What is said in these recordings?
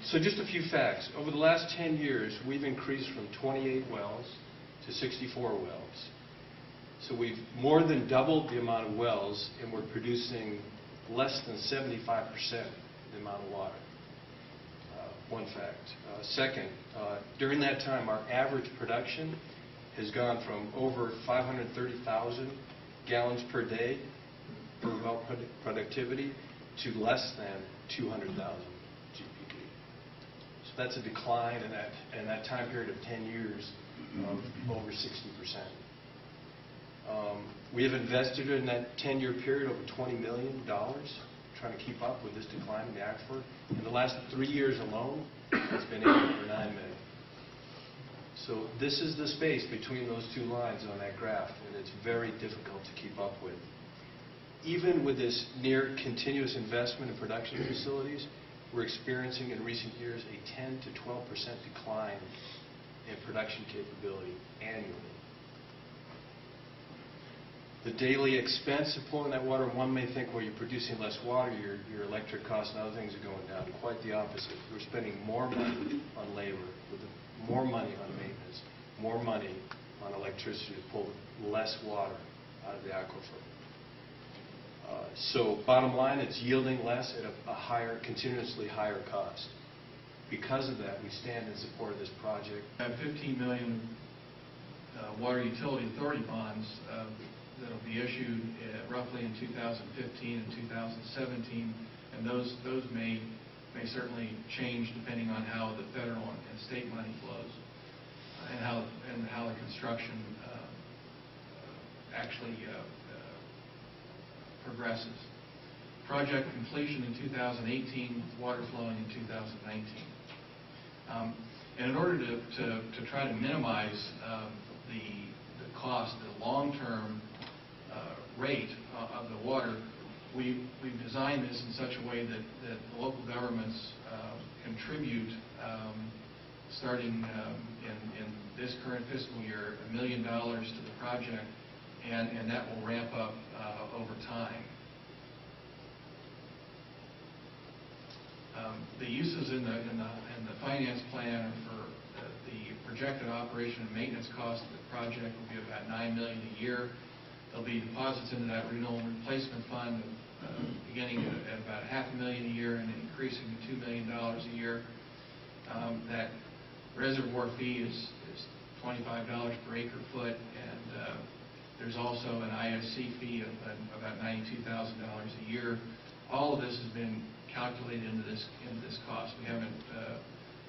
So just a few facts. Over the last 10 years, we've increased from 28 wells to 64 wells. So we've more than doubled the amount of wells, and we're producing less than 75% the amount of water. One fact. Second, during that time, our average production has gone from over 530,000 gallons per day per well productivity to less than 200,000 GPD. So that's a decline in that time period of 10 years of over 60%. We have invested in that 10-year period over $20 million trying to keep up with this decline in the aquifer. In the last 3 years alone, it's been $8 or $9 million. So this is the space between those two lines on that graph, and it's very difficult to keep up with. Even with this near continuous investment in production facilities, we're experiencing in recent years a 10 to 12% decline in production capability annually. The daily expense of pulling that water, one may think, well, you're producing less water, your electric costs and other things are going down. Quite the opposite. We're spending more money on labor, more money on maintenance, more money on electricity to pull less water out of the aquifer. So bottom line, it's yielding less at a higher, continuously higher cost. Because of that, we stand in support of this project. I have 15 million water utility authority bonds that will be issued roughly in 2015 and 2017, and those may certainly change depending on how the federal and state money flows and how the construction actually progresses. Project completion in 2018, water flowing in 2019. And in order to try to minimize the cost, the long-term rate of the water, we've designed this in such a way that the local governments contribute, starting in this current fiscal year, $1 million to the project, and that will ramp up over time. The uses in the finance plan are for the projected operation and maintenance cost of the project will be about $9 million a year. There'll be deposits into that renewal and replacement fund beginning at about $500,000 a year and increasing to $2 million a year. That reservoir fee is $25 per acre foot, and there's also an ISC fee of about $92,000 a year. All of this has been calculated into this cost. We haven't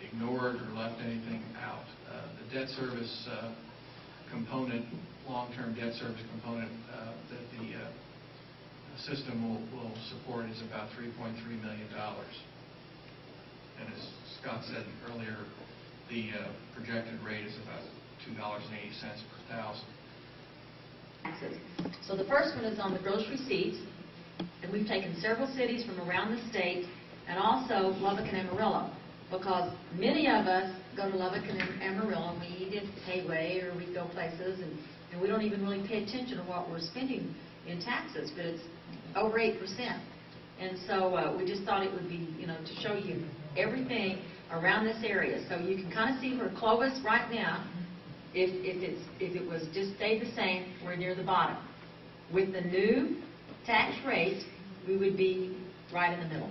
ignored or left anything out. The debt service component, long-term debt service component that the system will support is about $3.3 million. And as Scott said earlier, the projected rate is about $2.80 per thousand. So the first one is on the gross receipts, and we've taken several cities from around the state and also Lubbock and Amarillo, because many of us go to Lubbock and Amarillo and we eat at Hayway or we go places and we don't even really pay attention to what we're spending in taxes, but it's over 8%. And so we just thought it would be, to show you everything around this area. So you can kind of see where Clovis right now, if it was just stayed the same, we're near the bottom. With the new tax rate, we would be right in the middle.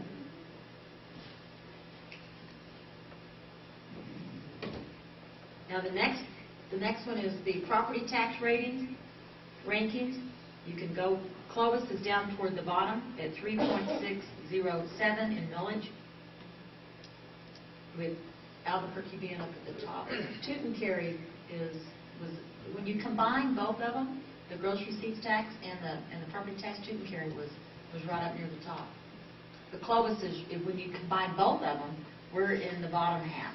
Now the next one is the property tax rankings. You can go, Clovis is down toward the bottom at 3.607 in millage, with Albuquerque being up at the top. Tucumcari was when you combine both of them, the gross receipts tax and the property tax, Tucumcari was right up near the top. The Clovis is, when you combine both of them, we're in the bottom half.